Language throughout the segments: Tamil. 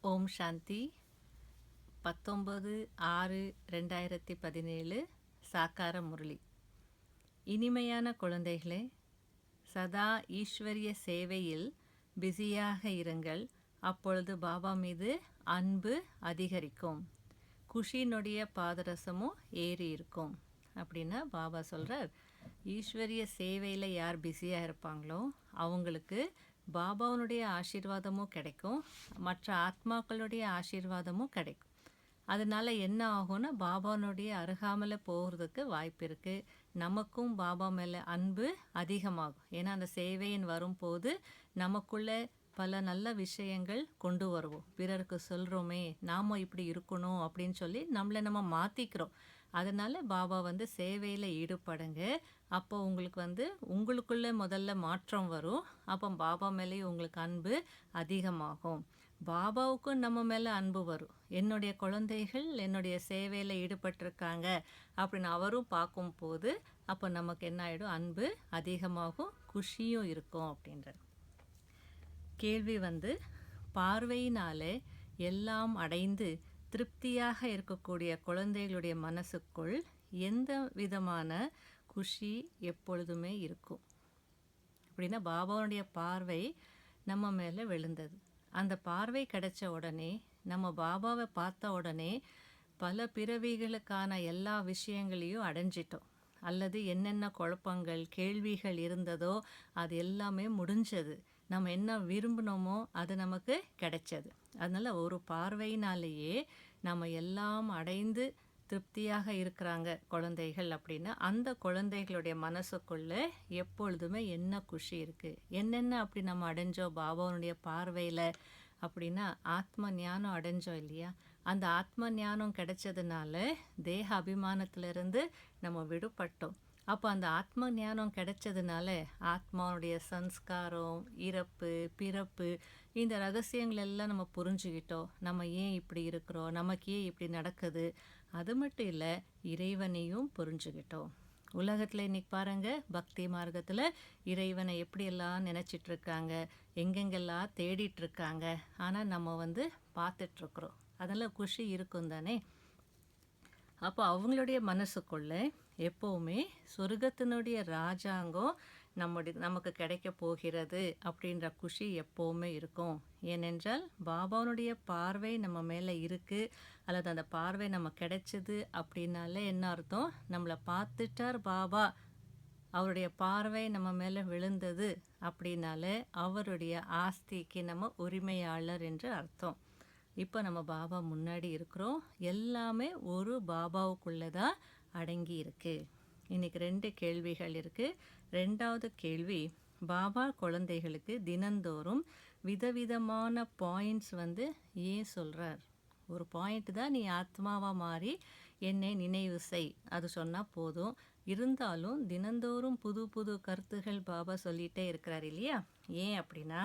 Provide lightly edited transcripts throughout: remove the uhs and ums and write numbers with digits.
ஓம் சாந்தி 19/6/2017 சாக்கார முரளி. இனிமையான குழந்தைகளே, சதா ஈஸ்வரிய சேவையில் பிஸியாக இருங்கள். அப்பொழுது பாபா மீது அன்பு அதிகரிக்கும், குஷியினுடைய பாதரசமும் ஏறி இருக்கும். அப்படின்னா பாபா சொல்கிறார், ஈஸ்வரிய சேவையில் யார் பிஸியாக இருப்பாங்களோ அவங்களுக்கு பாபாவுனுடைய ஆசீர்வாதமும் கிடைக்கும், மற்ற ஆத்மாக்களுடைய ஆசீர்வாதமும் கிடைக்கும். அதனால் என்ன ஆகும்னா பாபாவுனுடைய அருகாமல் போகிறதுக்கு வாய்ப்பு இருக்குது. நமக்கும் பாபா மேலே அன்பு அதிகமாகும். ஏன்னா அந்த சேவையின் வரும்போது நமக்குள்ளே பல நல்ல விஷயங்கள் கொண்டு வருவோம். பிறருக்கு சொல்கிறோமே நாம் இப்படி இருக்கணும் அப்படின்னு சொல்லி நம்மளை நம்ம மாற்றிக்கிறோம். அதனால் பாபா சேவையில் ஈடுபடுங்க. அப்போ உங்களுக்கு உங்களுக்குள்ளே முதல்ல மாற்றம் வரும். அப்போ பாபா மேலேயும் உங்களுக்கு அன்பு அதிகமாகும். பாபாவுக்கும் நம்ம மேலே அன்பு வரும். என்னுடைய குழந்தைகள் என்னுடைய சேவையில் ஈடுபட்டிருக்காங்க அப்படின்னு அவரும் பார்க்கும்போது அப்போ நமக்கு என்ன ஆகிடும், அன்பு அதிகமாகும், குஷியும் இருக்கும் அப்படின்ற கேள்வி பார்வையினாலே எல்லாம் அடைந்து திருப்தியாக இருக்கக்கூடிய குழந்தைகளுடைய மனசுக்குள் எந்த விதமான குஷி எப்பொழுதுமே இருக்கும். அப்படின்னா பாபாவுடைய பார்வை நம்ம மேலே விழுந்தது. அந்த பார்வை கிடைச்ச உடனே நம்ம பாபாவை பார்த்த உடனே பல பிறவிகளுக்கான எல்லா விஷயங்களையும் அடைஞ்சிட்டோம். அல்லது என்னென்ன குழப்பங்கள் கேள்விகள் இருந்ததோ அது எல்லாமே முடிஞ்சது. நம்ம என்ன விரும்பினோமோ அது நமக்கு கிடைச்சது. அதனால் ஒரு பார்வையினாலேயே நம்ம எல்லாம் அடைந்து திருப்தியாக இருக்கிறாங்க குழந்தைகள் அப்படின்னா அந்த குழந்தைகளுடைய மனசுக்குள்ளே எப்பொழுதுமே என்ன குஷி இருக்குது, என்னென்ன அப்படி நம்ம அடைஞ்சோம் பாபாவுடைய பார்வையில் அப்படின்னா ஆத்ம ஞானம் அடைஞ்சோம் இல்லையா. அந்த ஆத்ம ஞானம் கிடைச்சதுனால தேக அபிமானத்திலிருந்து நம்ம விடுபட்டோம். அப்போ அந்த ஆத்ம ஞானம் கிடைச்சதுனால ஆத்மாவுடைய சன்ஸ்காரம், இறப்பு, பிறப்பு, இந்த ரகசியங்கள் எல்லாம் நம்ம புரிஞ்சுக்கிட்டோம். நம்ம ஏன் இப்படி இருக்கிறோம், நமக்கு ஏன் இப்படி நடக்குது, அது மட்டும் இல்லை இறைவனையும் புரிஞ்சுக்கிட்டோம். உலகத்தில் இன்றைக்கி பாருங்கள், பக்தி மார்க்கத்தில் இறைவனை எப்படியெல்லாம் நினச்சிட்ருக்காங்க, எங்கெங்கெல்லாம் தேடிட்டுருக்காங்க. ஆனால் நம்ம பார்த்துட்ருக்குறோம். அதெல்லாம் குஷி இருக்கும் தானே. அப்போ அவங்களுடைய மனசுக்குள்ளே எப்போவுமே சொர்க்கத்தினுடைய ராஜாங்கம் நமக்கு கிடைக்க போகிறது அப்படின்ற குஷி எப்போவுமே இருக்கும். ஏனென்றால் பாபாவுடைய பார்வை நம்ம மேலே இருக்குது, அல்லது அந்த பார்வை நம்ம கிடைச்சிது அப்படின்னாலே என்ன அர்த்தம், நம்மளை பார்த்துட்டார் பாபா, அவருடைய பார்வை நம்ம மேலே விழுந்தது அப்படின்னாலே அவருடைய ஆஸ்திக்கு நம்ம உரிமையாளர் என்று அர்த்தம். இப்போ நம்ம பாபா முன்னாடி இருக்கிறோம். எல்லாமே ஒரு பாபாவுக்குள்ளே தான் அடங்கி இருக்குது. இன்றைக்கி 2 கேள்விகள் இருக்குது. 2வது கேள்வி, பாபா குழந்தைகளுக்கு தினந்தோறும் விதவிதமான பாயிண்ட்ஸ் ஏன் சொல்கிறார்? ஒரு பாயிண்ட் தான், நீ ஆத்மாவாக மாறி என்னை நினைவு செய், அது சொன்னால் போதும். இருந்தாலும் தினந்தோறும் புது புது கருத்துகள் பாபா சொல்லிகிட்டே இருக்கிறார் இல்லையா. ஏன் அப்படின்னா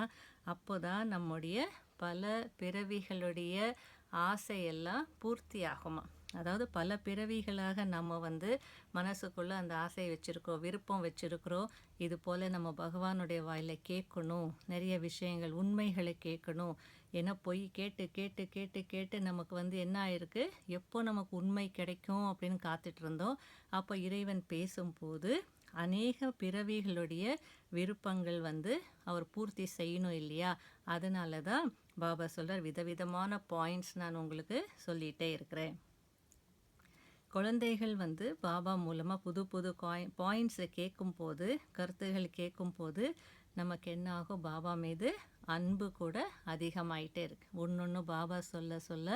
அப்போ தான் நம்முடைய பல பிறவிகளுடைய ஆசையெல்லாம் பூர்த்தி ஆகுமா. அதாவது பல பிறவிகளாக நம்ம மனசுக்குள்ளே அந்த ஆசையை வச்சுருக்கிறோம், விருப்பம் வச்சுருக்கிறோம். இது போல் நம்ம பகவானுடைய வாயில் கேட்கணும், நிறைய விஷயங்கள் உண்மைகளை கேட்கணும். ஏன்னா பொய் கேட்டு கேட்டு கேட்டு கேட்டு நமக்கு என்ன ஆயிருக்கு, எப்போ நமக்கு உண்மை கிடைக்கும் அப்படின்னு காத்துட்டு இருந்தோம். அப்போ இறைவன் பேசும்போது அநேக பிறவிகளுடைய விருப்பங்கள் அவர் பூர்த்தி செய்யணும் இல்லையா. அதனால தான் பாபா சொல்கிறார், விதவிதமான பாயிண்ட்ஸ் நான் உங்களுக்கு சொல்லிகிட்டே இருக்கிறேன். குழந்தைகள் பாபா மூலமாக புது புது பாயிண்ட்ஸை கேட்கும்போது, கருத்துகள் கேட்கும்போது நமக்கு என்ன ஆகும், பாபா மீது அன்பு கூட அதிகமாயிட்டே இருக்குது. ஒன்று பாபா சொல்ல சொல்ல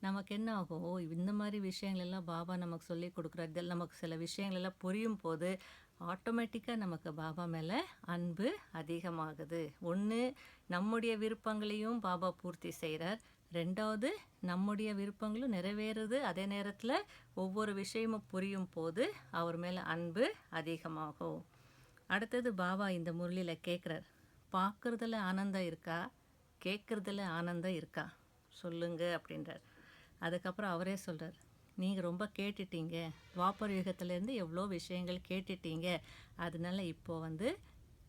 நமக்கு என்ன ஆகும், ஓ இந்த மாதிரி விஷயங்களெல்லாம் பாபா நமக்கு சொல்லி கொடுக்குறாரு, இதில் நமக்கு சில விஷயங்களெல்லாம் புரியும் போது ஆட்டோமேட்டிக்காக நமக்கு பாபா மேலே அன்பு அதிகமாகுது. ஒன்று நம்முடைய விருப்பங்களையும் பாபா பூர்த்தி செய்கிறார், 2வது நம்முடைய விருப்பங்களும் நிறைவேறுது. அதே நேரத்தில் ஒவ்வொரு விஷயமும் புரியும் போது அவர் மேலே அன்பு அதிகமாகும். அடுத்தது பாபா இந்த முரளியில் கேட்குறார், பார்க்குறதுல ஆனந்தம் இருக்கா, கேட்குறதுல ஆனந்தம் இருக்கா சொல்லுங்க அப்படின்றார். அதுக்கப்புறம் அவரே சொல்கிறார், நீங்கள் ரொம்ப கேட்டுட்டீங்க, துவாபர யுகத்திலேருந்து எவ்வளோ விஷயங்கள் கேட்டுட்டீங்க, அதனால இப்போது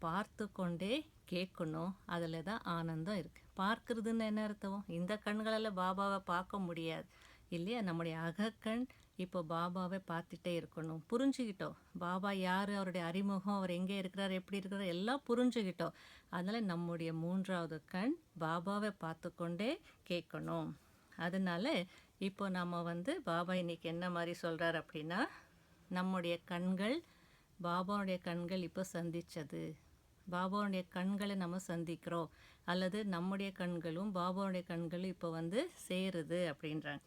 பார்த்து கொண்டே கேட்கணும், அதில் தான் ஆனந்தம் இருக்குது. பார்க்கறதுன்னு என்ன அர்த்தம்? இந்த கண்களால் பாபாவை பார்க்க முடியாது இல்லையா? நம்முடைய அகக்கண் இப்போ பாபாவை பார்த்துட்டே இருக்கணும். புரிஞ்சுக்கிட்டோம் பாபா யார், அவருடைய அறிமுகம், அவர் எங்கே இருக்கிறார், எப்படி இருக்கிறார் எல்லாம் புரிஞ்சுக்கிட்டோம். அதனால் நம்முடைய மூன்றாவது கண் பாபாவை பார்த்து கொண்டே கேட்கணும். அதனால இப்போ நம்ம வந்து பாபா இன்னைக்கு என்ன மாதிரி சொல்கிறார் அப்படின்னா, நம்முடைய கண்கள் பாபாவுடைய கண்கள் இப்போ சந்தித்தது, பாபாவுடைய கண்களை நம்ம சந்திக்கிறோம், அல்லது நம்முடைய கண்களும் பாபாவுடைய கண்களும் இப்போ வந்து சேருது அப்படின்றாங்க.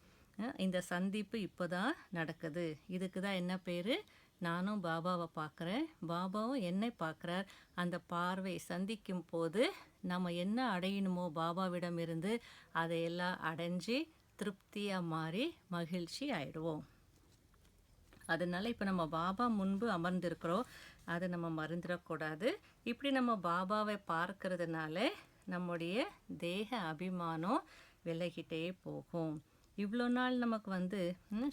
இந்த சந்திப்பு இப்போ தான் நடக்குது. இதுக்கு தான் என்ன பேர்? நானும் பாபாவை பார்க்குறேன், பாபாவும் என்னை பார்க்குறார். அந்த பார்வை சந்திக்கும் போது நம்ம என்ன அடையணுமோ பாபாவிடம் இருந்து அதையெல்லாம் அடைஞ்சி திருப்தியாக மாறி மகிழ்ச்சி ஆயிடுவோம். அதனால இப்போ நம்ம பாபா முன்பு அமர்ந்திருக்கிறோம், அதை நம்ம மறந்துடக்கூடாது. இப்படி நம்ம பாபாவை பார்க்கறதுனால நம்முடைய தேக அபிமானம் விலகிட்டே போகும். இவ்வளோ நாள் நமக்கு வந்து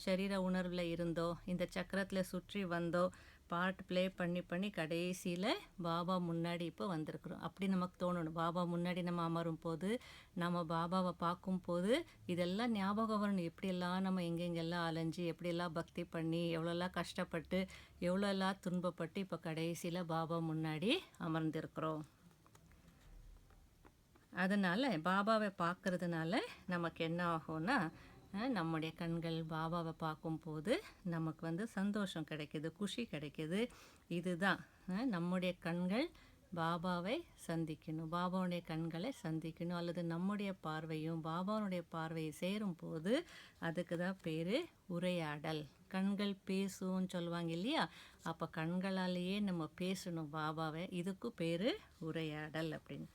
சரீர உணர்வில் இருந்தோ, இந்த சக்கரத்தில் சுற்றி வந்தோ, பாட்டு ப்ளே பண்ணி பண்ணி கடைசியில் பாபா முன்னாடி இப்போ வந்திருக்கிறோம். அப்படி நமக்கு தோணணும். பாபா முன்னாடி நம்ம அமரும் போது, நம்ம பாபாவை பார்க்கும் போது இதெல்லாம் ஞாபகம் வரணும். எப்படியெல்லாம் நம்ம எங்கெங்கெல்லாம் அலைஞ்சி, எப்படியெல்லாம் பக்தி பண்ணி, எவ்வளோலாம் கஷ்டப்பட்டு, எவ்வளோலாம் துன்பப்பட்டு இப்போ கடைசியில் பாபா முன்னாடி அமர்ந்திருக்கிறோம். அதனால் பாபாவை பார்க்கறதுனால நமக்கு என்ன ஆகும்னா, நம்முடைய கண்கள் பாபாவை பார்க்கும்போது நமக்கு வந்து சந்தோஷம் கிடைக்கிது, குஷி கிடைக்கிது. இதுதான் நம்முடைய கண்கள் பாபாவை சந்திக்கணும், பாபாவுடைய கண்களை சந்திக்கணும், அல்லது நம்முடைய பார்வையும் பாபாவுடைய பார்வையை சேரும் போது அதுக்கு தான் பேர் உரையாடல். கண்கள் பேசும்னு சொல்லுவாங்க இல்லையா? அப்போ கண்களாலேயே நம்ம பேசணும் பாபாவை. இதுக்கு பேர் உரையாடல் அப்படின்னு.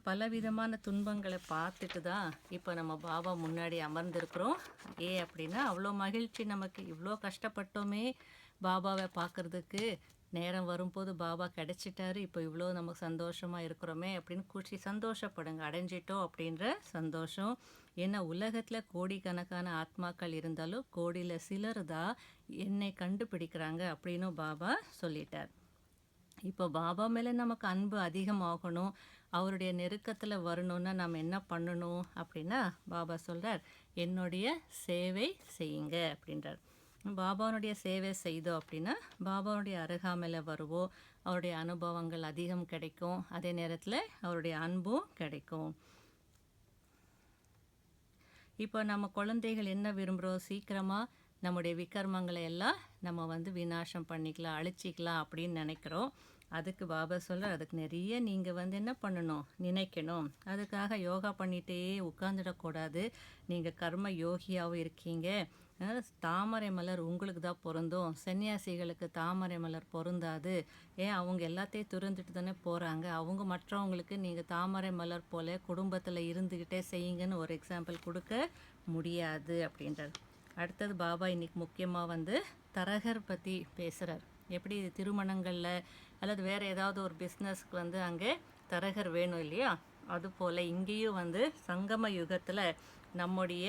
பலவிதமான துன்பங்களை பார்த்துட்டு தான் இப்போ நம்ம பாபா முன்னாடி அமர்ந்திருக்கிறோம். அப்படின்னா அவ்வளோ மகிழ்ச்சி நமக்கு. இவ்வளோ கஷ்டப்பட்டோமே பாபாவை பார்க்குறதுக்கு, நேரம் வரும்போது பாபா கிடைச்சிட்டாரு, இப்போ இவ்வளோ நமக்கு சந்தோஷமாக இருக்கிறோமே அப்படின்னு சந்தோஷப்படுங்க. அடைஞ்சிட்டோம் அப்படின்ற சந்தோஷம். ஏன்னா உலகத்தில் கோடிக்கணக்கான ஆத்மாக்கள் இருந்தாலும் கோடியில் சிலர் தான் என்னை கண்டுபிடிக்கிறாங்க அப்படின்னு பாபா சொல்லிட்டார். இப்போ பாபா மேலே நமக்கு அன்பு அதிகமாகணும், அவருடைய நெருக்கத்தில் வரணுன்னா நம்ம என்ன பண்ணணும் அப்படின்னா, பாபா சொல்கிறார், என்னுடைய சேவை செய்யுங்க அப்படின்றார். பாபாவுடைய சேவை செய்தோம் அப்படின்னா பாபாவுடைய அருகாமையில் வருவோம், அவருடைய அனுபவங்கள் அதிகம் கிடைக்கும், அதே நேரத்தில் அவருடைய அன்பும் கிடைக்கும். இப்போ நம்ம குழந்தைகள் என்ன விரும்புகிறோம்? சீக்கிரமாக நம்முடைய விக்கர்மங்களை எல்லாம் நம்ம வந்து விநாசம் பண்ணிக்கலாம், அழிச்சிக்கலாம் அப்படின்னு நினைக்கிறோம். அதுக்கு பாபா சொல்கிறார், அதுக்கு நிறைய நீங்கள் வந்து என்ன பண்ணணும்? நினைக்கணும். அதுக்காக யோகா பண்ணிகிட்டே உட்காந்துடக்கூடாது. நீங்கள் கர்ம யோகியாகவும் இருக்கீங்க. தாமரை மலர் உங்களுக்கு தான் பொருந்தும், சன்னியாசிகளுக்கு தாமரை மலர் பொருந்தாது. அவங்க எல்லாத்தையும் துறந்துட்டு தானே போகிறாங்க. அவங்க மற்றவங்களுக்கு நீங்கள் தாமரை மலர் போல் குடும்பத்தில் இருந்துக்கிட்டே செய்யுங்கன்னு ஒரு எக்ஸாம்பிள் கொடுக்க முடியாது அப்படின்றார். அடுத்தது பாபா இன்னைக்கு முக்கியமாக வந்து தரகர் பற்றி பேசுகிறார். எப்படி திருமணங்களில் அல்லது வேறு ஏதாவது ஒரு பிஸ்னஸ்க்கு வந்து அங்கே தரகர் வேணும் இல்லையா? அதுபோல் இங்கேயும் வந்து சங்கம யுகத்தில் நம்முடைய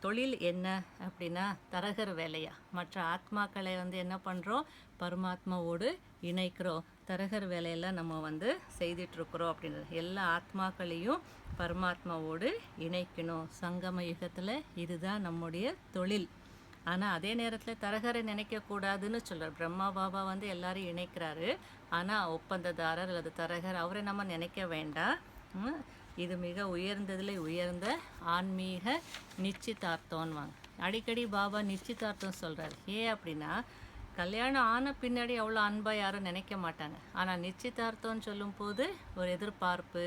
தொழில் என்ன அப்படின்னா தரகர் வேலையா. மற்ற ஆத்மாக்களை வந்து என்ன பண்ணுறோம்? பரமாத்மாவோடு இணைக்கிறோம். தரகர் வேலையெல்லாம் நம்ம வந்து செய்துட்ருக்குறோம் அப்படின்றது. எல்லா ஆத்மாக்களையும் பரமாத்மாவோடு இணைக்கணும். சங்கம யுகத்தில் இதுதான் நம்முடைய தொழில். ஆனால் அதே நேரத்தில் தரகரை நினைக்கக்கூடாதுன்னு சொல்கிறார். பிரம்மா பாபா வந்து எல்லாரையும் இணைக்கிறாரு. ஆனால் ஒப்பந்ததாரர் அல்லது தரகர் அவரை நம்ம நினைக்க வேண்டாம். இது மிக உயர்ந்ததில் உயர்ந்த ஆன்மீக நிச்சயதார்த்தம்வாங்க. அடிக்கடி பாபா நிச்சயதார்த்தம் சொல்கிறார். அப்படின்னா கல்யாணம் ஆன பின்னாடி அவ்வளோ அன்பாக யாரும் நினைக்க மாட்டாங்க. ஆனால் நிச்சயதார்த்தம்னு சொல்லும்போது ஒரு எதிர்பார்ப்பு,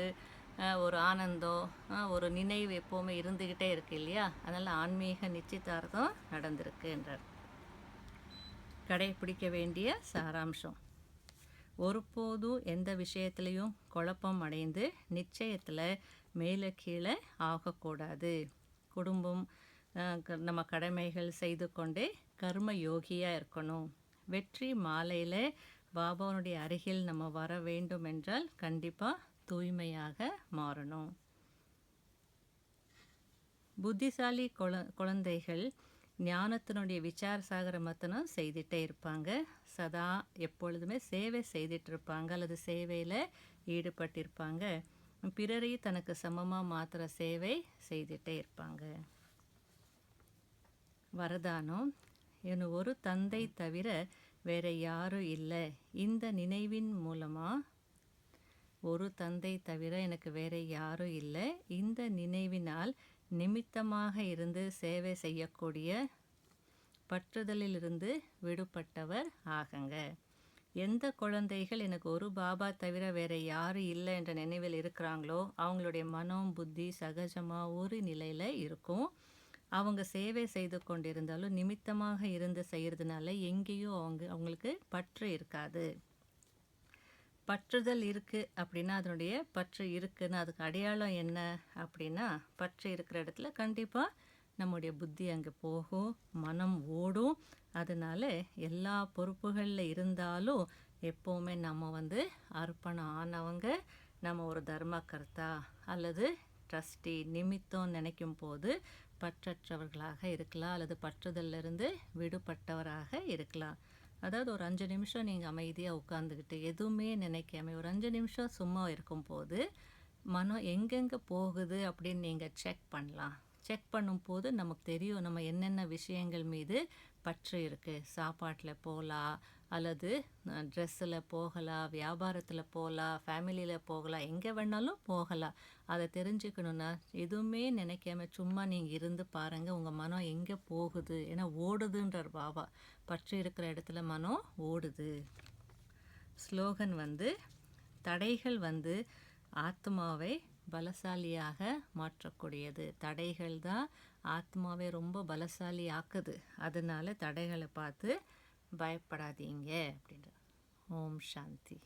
ஒரு ஆனந்தம், ஒரு நினைவு எப்போவுமே இருந்துக்கிட்டே இருக்கு இல்லையா? அதனால் ஆன்மீக நிச்சயதார்த்தம் நடந்திருக்கு என்றார். கடைப்பிடிக்க வேண்டிய சாராம்சம்: ஒருபோதும் எந்த விஷயத்துலையும் குழப்பம் அடைந்து நிச்சயத்தில் மேலே கீழே ஆகக்கூடாது. குடும்பம், நம்ம கடமைகள் செய்து கொண்டே கர்ம யோகியாக இருக்கணும். வெற்றி மாலையில் பாபாவுடைய அருகில் நம்ம வர வேண்டும் என்றால் கண்டிப்பாக தூய்மையாக மாறணும். புத்திசாலி குழந்தைகள் ஞானத்தினுடைய விசார சாகர மத்தனம் செய்துட்டே இருப்பாங்க. சதா எப்பொழுதுமே சேவை செய்துட்டு இருப்பாங்க அல்லது சேவையில் ஈடுபட்டிருப்பாங்க. பிறரையும் தனக்கு சமமாக மாத்திர சேவை செய்துட்டே இருப்பாங்க. வரதானம், என் ஒரு தந்தை தவிர வேற யாரும் இல்லை. இந்த நினைவின் மூலமாக ஒரு தந்தை தவிர எனக்கு வேற யாரும் இல்லை. இந்த நினைவினால் நிமித்தமாக இருந்து சேவை செய்யக்கூடிய பற்றுதலிலிருந்து விடுபட்டவர் ஆகுங்க. எந்த குழந்தைகள் எனக்கு ஒரு பாபா தவிர வேற யாரும் இல்லை என்ற நினைவில் இருக்கிறாங்களோ அவங்களுடைய மனம் புத்தி சகஜமாக ஒரு நிலையில் இருக்கும். அவங்க சேவை செய்து கொண்டிருந்தாலும் நிமித்தமாக இருந்து செய்கிறதுனால எங்கேயும் அவங்களுக்கு பற்று இருக்காது. பற்றுதல் இருக்குது அப்படின்னா அதனுடைய பற்று இருக்குன்னு அதுக்கு அடையாளம் என்ன அப்படின்னா, பற்று இருக்கிற இடத்துல கண்டிப்பாக நம்முடைய புத்தி அங்கே போகும், மனம் ஓடும். அதனால எல்லா பொறுப்புகளில் இருந்தாலும் எப்போவுமே நம்ம அர்ப்பணம் ஆனவங்க, நம்ம ஒரு தர்மகர்த்தா அல்லது ட்ரஸ்டி நிமித்தம் நினைக்கும் போது பற்றற்றவர்களாக இருக்கலாம் அல்லது பற்றுதலிருந்து விடுபட்டவராக இருக்கலாம். அதாவது ஒரு 5 நிமிஷம் நீங்கள் அமைதியாக உட்காந்துக்கிட்டு எதுவுமே நினைக்காம ஒரு 5 நிமிஷம் சும்மா இருக்கும்போது மனம் எங்கெங்கே போகுது அப்படின்னு நீங்கள் செக் பண்ணலாம். செக் பண்ணும்போது நமக்கு தெரியும் நம்ம என்னென்ன விஷயங்கள் மீது பற்று இருக்குது. சாப்பாட்டில் போகலாம் அல்லது ட்ரெஸ்ஸில் போகலாம், வியாபாரத்தில் போகலாம், ஃபேமிலியில் போகலாம், எங்கே வேணாலும் போகலாம். அதை தெரிஞ்சுக்கணுன்னா எதுவுமே நினைக்காம சும்மா நீங்கள் இருந்து பாருங்கள் உங்கள் மனம் எங்கே போகுது. ஏன்னா ஓடுதுன்றார் பாபா. பற்று இருக்கிற இடத்துல மனம் ஓடுது. ஸ்லோகன் தடைகள் ஆத்மாவை பலசாலியாக மாற்றக்கூடியது. தடைகள் தான் ஆத்மாவை ரொம்ப பலசாலி ஆக்குது. அதனால தடைகளை பார்த்து பயப்படாதீங்க அப்படின்ற. ஓம் சாந்தி.